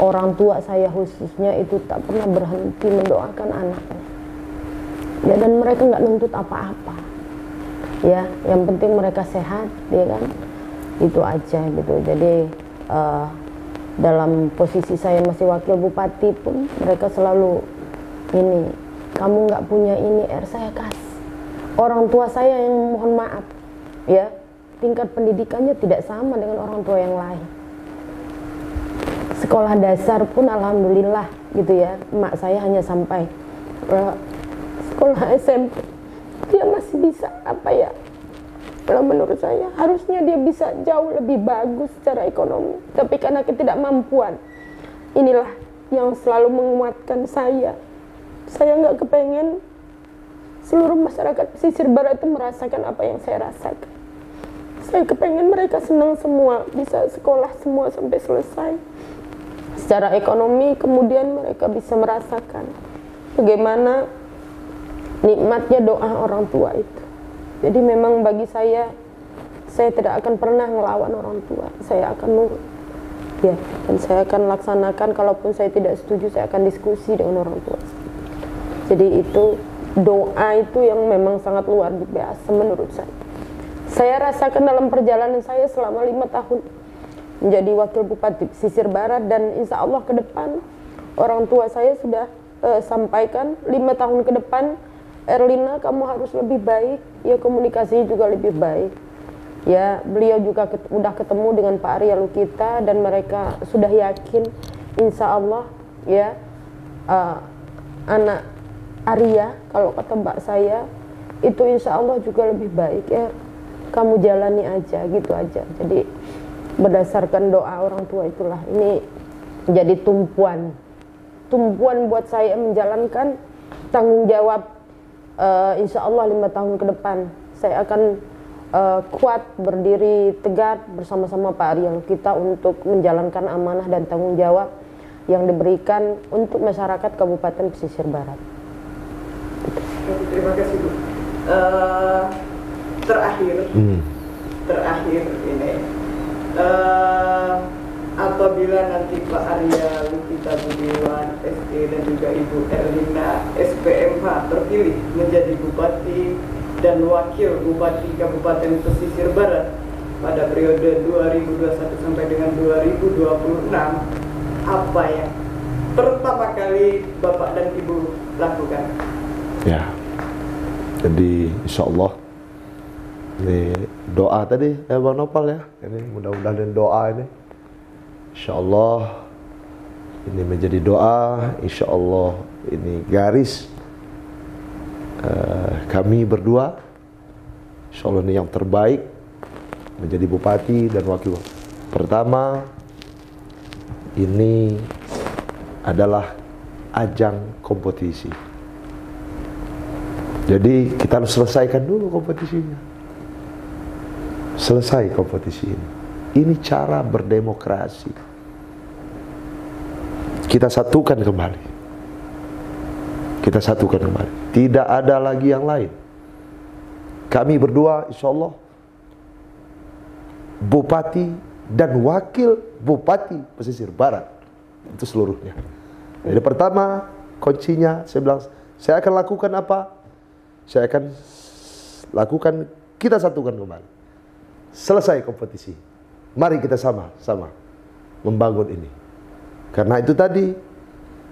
orang tua saya khususnya itu tak pernah berhenti mendoakan anaknya ya, dan mereka nggak nuntut apa-apa ya, yang penting mereka sehat ya kan, itu aja gitu. Jadi dalam posisi saya masih wakil bupati pun mereka selalu ini, kamu nggak punya ini saya kasih. Orang tua saya yang mohon maaf ya, tingkat pendidikannya tidak sama dengan orang tua yang lain. Sekolah dasar pun alhamdulillah gitu ya, emak saya hanya sampai sekolah SMP. Dia masih bisa apa ya, kalau menurut saya harusnya dia bisa jauh lebih bagus secara ekonomi, tapi karena ketidakmampuan inilah yang selalu menguatkan saya. Saya nggak kepengen seluruh masyarakat pesisir barat itu merasakan apa yang saya rasakan. Saya kepengen mereka senang semua, bisa sekolah semua sampai selesai secara ekonomi, kemudian mereka bisa merasakan bagaimana nikmatnya doa orang tua itu. Jadi memang bagi saya tidak akan pernah ngelawan orang tua, saya akan nurut ya, dan saya akan laksanakan. Kalaupun saya tidak setuju, saya akan diskusi dengan orang tua. Jadi itu doa itu yang memang sangat luar biasa menurut saya. Saya rasakan dalam perjalanan saya selama 5 tahun menjadi wakil bupati Pesisir Barat, dan insya Allah ke depan orang tua saya sudah sampaikan 5 tahun ke depan, Erlina kamu harus lebih baik ya, komunikasi juga lebih baik ya. Beliau juga udah ketemu dengan Pak Arya Lukita dan mereka sudah yakin insya Allah ya, anak Arya kalau kata mbak saya itu insya Allah juga lebih baik ya, kamu jalani aja gitu aja. Jadi berdasarkan doa orang tua itulah ini menjadi tumpuan buat saya menjalankan tanggung jawab. Insya Allah 5 tahun ke depan saya akan kuat berdiri tegak bersama-sama Pak Arya kita untuk menjalankan amanah dan tanggung jawab yang diberikan untuk masyarakat Kabupaten Pesisir Barat. Terima kasih Bu. Terakhir ini, apabila nanti Pak Arya Lukita Budiwan ST dan juga Ibu Erlina SPMH terpilih menjadi Bupati dan Wakil Bupati Kabupaten Pesisir Barat pada periode 2021 sampai dengan 2026, apa yang pertama kali Bapak dan Ibu lakukan? Ya, jadi insya Allah ini doa tadi Bang Nopal ya, ini mudah-mudahan doa ini insya Allah ini menjadi doa, insya Allah ini garis kami berdua, insya Allah ini yang terbaik menjadi bupati dan wakil. Pertama ini adalah ajang kompetisi. Jadi kita harus selesaikan dulu kompetisinya. Selesai kompetisi ini. Ini cara berdemokrasi. Kita satukan kembali. Kita satukan kembali. Tidak ada lagi yang lain. Kami berdua insya Allah Bupati dan Wakil Bupati Pesisir Barat. Itu seluruhnya. Jadi pertama kuncinya saya bilang, saya akan lakukan apa? Saya akan lakukan, kita satukan kembali. Selesai kompetisi. Mari kita sama-sama membangun ini. Karena itu tadi,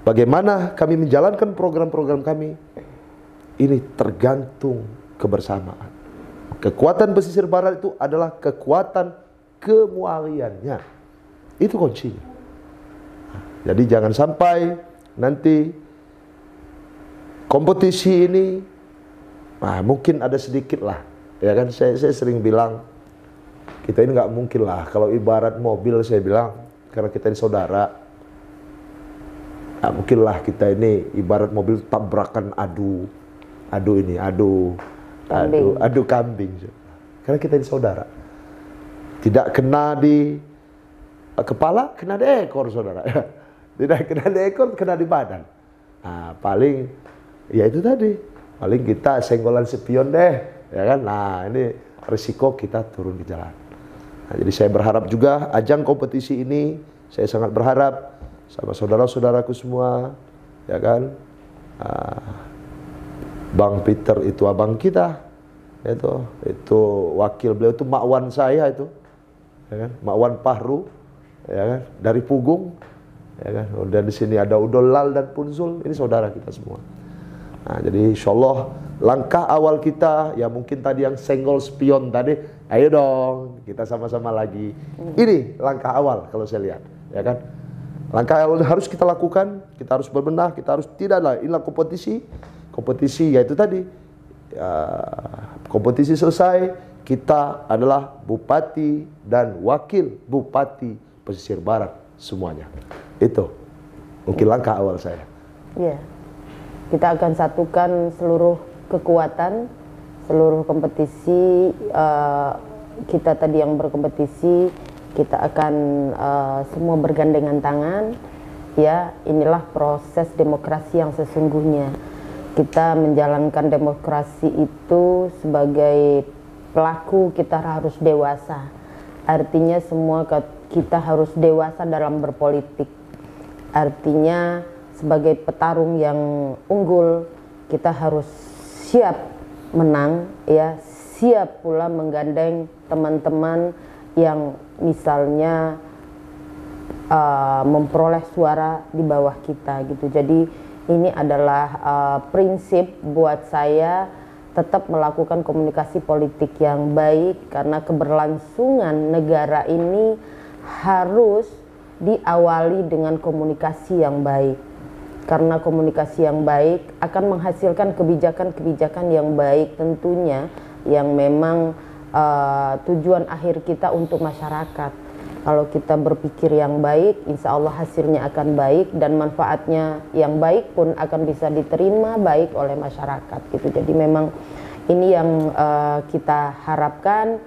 bagaimana kami menjalankan program-program kami, ini tergantung kebersamaan. Kekuatan Pesisir Barat itu adalah kekuatan kemualiannya. Itu kuncinya. Jadi jangan sampai nanti kompetisi ini, mungkin ada sedikit lah, ya kan? Saya sering bilang, kita ini nggak mungkin lah. Kalau ibarat mobil, saya bilang, karena kita ini saudara, nggak mungkin lah kita ini ibarat mobil tabrakan adu kambing. Karena kita ini saudara. Tidak kena di kepala, kena di ekor, saudara. Tidak kena di ekor, kena di badan. Nah, paling ya itu tadi. Paling kita senggolan spion deh, ya kan? Nah, ini risiko kita turun ke jalan. Nah, jadi saya berharap juga ajang kompetisi ini, saya sangat berharap sama saudara-saudaraku semua, ya kan? Bang Peter itu abang kita, itu wakil beliau itu makwan saya itu, ya kan? Makwan Pahru, ya kan? Dari Pugung, ya kan? Dan di sini ada Udolal dan Punzul, ini saudara kita semua. Nah, jadi insya Allah langkah awal kita, ya mungkin tadi yang senggol spion tadi, ayo dong kita sama-sama lagi. Ini langkah awal kalau saya lihat, ya kan? Langkah awal harus kita lakukan, kita harus berbenah, kita harus tidaklah inilah kompetisi yaitu tadi, kompetisi selesai, kita adalah Bupati dan Wakil Bupati Pesisir Barat semuanya. Itu mungkin langkah awal saya. Iya. Kita akan satukan seluruh kekuatan, seluruh kompetisi, kita tadi yang berkompetisi, kita akan semua bergandengan tangan. Ya, inilah proses demokrasi yang sesungguhnya. Kita menjalankan demokrasi itu sebagai pelaku, kita harus dewasa. Artinya semua kita harus dewasa dalam berpolitik. Artinya sebagai petarung yang unggul, kita harus siap menang, ya, siap pula menggandeng teman-teman yang misalnya memperoleh suara di bawah kita gitu. Jadi ini adalah prinsip buat saya tetap melakukan komunikasi politik yang baik, karena keberlangsungan negara ini harus diawali dengan komunikasi yang baik. Karena komunikasi yang baik akan menghasilkan kebijakan-kebijakan yang baik tentunya, yang memang tujuan akhir kita untuk masyarakat. Kalau kita berpikir yang baik, insya Allah hasilnya akan baik, dan manfaatnya yang baik pun akan bisa diterima baik oleh masyarakat gitu. Jadi memang ini yang kita harapkan,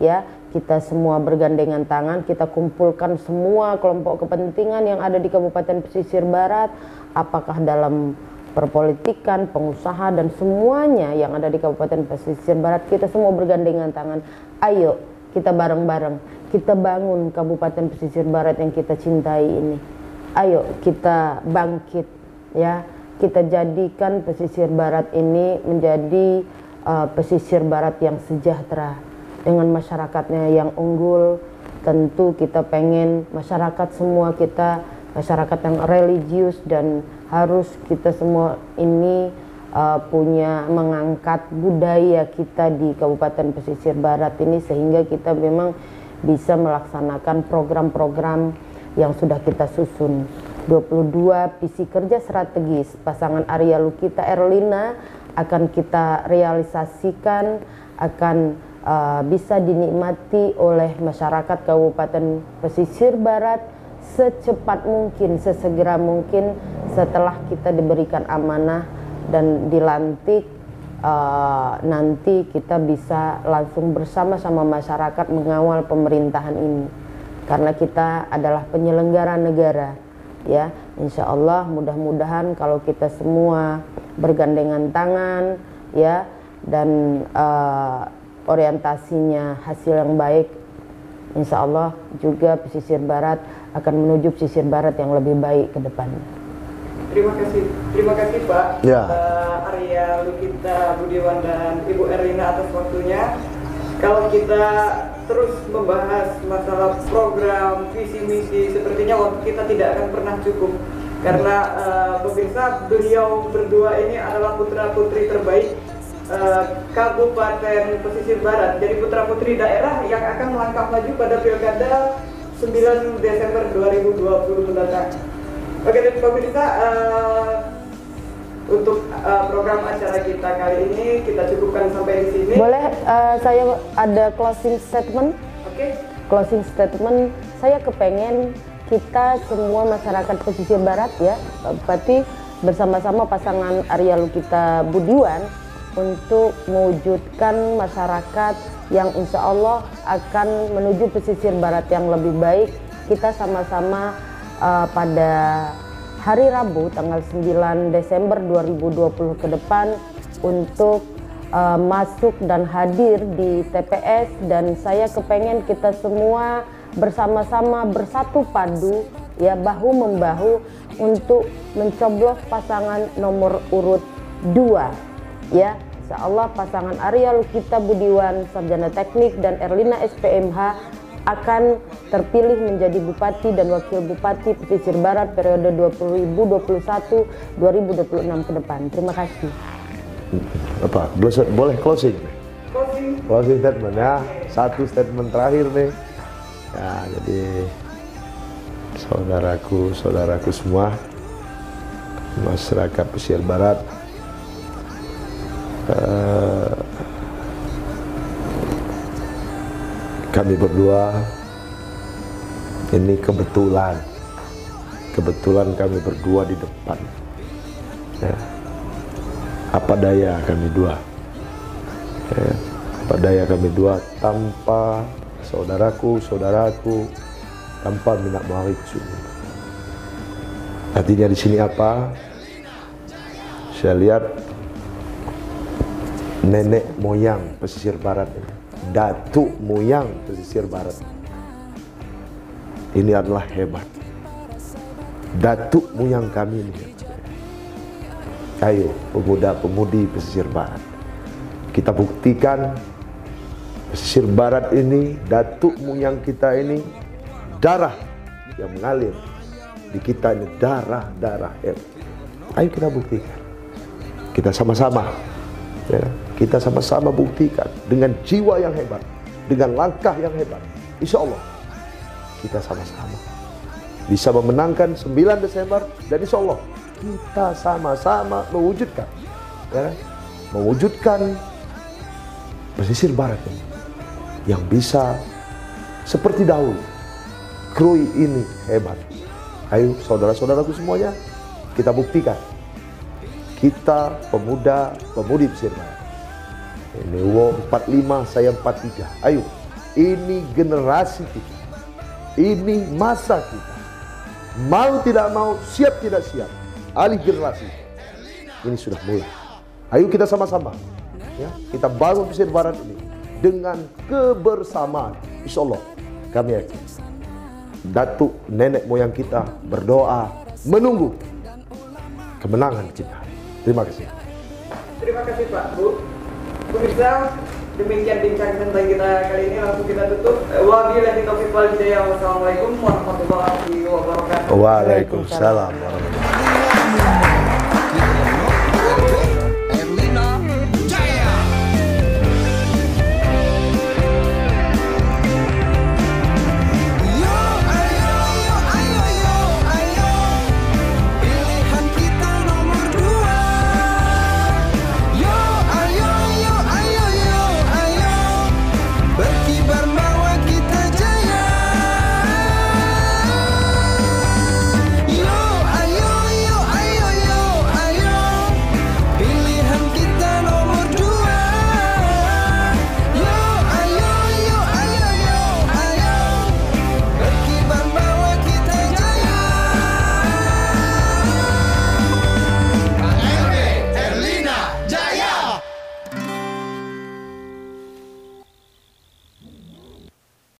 ya. Kita semua bergandengan tangan, kita kumpulkan semua kelompok kepentingan yang ada di Kabupaten Pesisir Barat, apakah dalam perpolitikan, pengusaha, dan semuanya yang ada di Kabupaten Pesisir Barat. Kita semua bergandengan tangan. Ayo kita bareng-bareng, kita bangun Kabupaten Pesisir Barat yang kita cintai ini. Ayo kita bangkit, ya. Kita jadikan Pesisir Barat ini menjadi pesisir barat yang sejahtera, dengan masyarakatnya yang unggul. Tentu kita pengen masyarakat semua kita masyarakat yang religius, dan harus kita semua ini punya mengangkat budaya kita di Kabupaten Pesisir Barat ini, sehingga kita memang bisa melaksanakan program-program yang sudah kita susun. 22 visi kerja strategis pasangan Arya Lukita Erlina akan kita realisasikan, akan bisa dinikmati oleh masyarakat Kabupaten Pesisir Barat secepat mungkin, sesegera mungkin setelah kita diberikan amanah dan dilantik, nanti kita bisa langsung bersama-sama masyarakat mengawal pemerintahan ini, karena kita adalah penyelenggara negara, ya. Insya Allah mudah-mudahan kalau kita semua bergandengan tangan, ya, dan orientasinya hasil yang baik, insya Allah juga pesisir barat akan menuju pesisir barat yang lebih baik ke depannya. Terima kasih Pak, Ya. Arya Lukita Budiwan dan Ibu Erlina atas waktunya. Kalau kita terus membahas masalah program, visi misi, sepertinya waktu kita tidak akan pernah cukup. Karena pemirsa, beliau berdua ini adalah putra-putri terbaik Kabupaten Pesisir Barat. Jadi putra-putri daerah yang akan melangkah maju pada Pilkada 9 Desember 2020 mendatang. Oke, dan pemirsa, untuk program acara kita kali ini kita cukupkan sampai di sini. Boleh saya ada closing statement? Oke. Closing statement, saya kepengen kita semua masyarakat pesisir barat, ya, Pak Bupati, bersama-sama pasangan Arya Lukita Budiwan untuk mewujudkan masyarakat yang insya Allah akan menuju pesisir barat yang lebih baik. Kita sama-sama pada hari Rabu tanggal 9 Desember 2020 ke depan untuk masuk dan hadir di TPS, dan saya kepengen kita semua bersama-sama bersatu padu, ya, bahu membahu untuk mencoblos pasangan nomor urut 2, ya. Insya Allah pasangan Arya Lukita Budiwan Sarjana Teknik dan Erlina SPMH akan terpilih menjadi Bupati dan Wakil Bupati Pesisir Barat periode 2021-2026 ke depan. Terima kasih. Apa? Boleh closing statement, ya. Satu statement terakhir nih. Ya, jadi saudaraku semua, masyarakat Pesisir Barat, kami berdua ini kebetulan kami berdua di depan, ya. Apa daya kami dua, ya. Apa daya kami dua tanpa saudaraku, tanpa minat mawari kesini. Artinya di sini apa? Saya lihat nenek moyang pesisir barat ini, datuk moyang pesisir barat ini adalah hebat. Datuk moyang kami ini. Ayo pemuda-pemudi pesisir barat, kita buktikan pesisir barat ini, datuk moyang kita ini, darah yang mengalir di kita ini darah hebat. Ayo kita buktikan, kita sama-sama, ya, kita sama-sama buktikan dengan jiwa yang hebat, dengan langkah yang hebat. Insya Allah kita sama-sama bisa memenangkan 9 Desember, dan insya Allah kita sama-sama mewujudkan, ya, mewujudkan pesisir barat ini yang bisa seperti dahulu. Krui ini hebat. Ayo saudara-saudaraku semuanya, kita buktikan. Kita pemuda-pemudi pesisir barat. Ini UO 45, saya 43. Ayo, ini generasi kita. Ini masa kita. Mau tidak mau, siap tidak siap, alih generasi ini sudah mulai. Ayo kita sama-sama, ya, kita bangun pesisir barat ini dengan kebersamaan. Insya Allah kami yakin datuk nenek moyang kita berdoa menunggu kemenangan kita. Terima kasih. Terima kasih Pak, Bu. Pemirsa, demikian bincang tentang kita kali ini, langsung kita tutup. Wabillahi taufiq wal hidayah. Wassalamualaikum warahmatullahi wabarakatuh. Waalaikumsalam warahmatullahi wabarakatuh.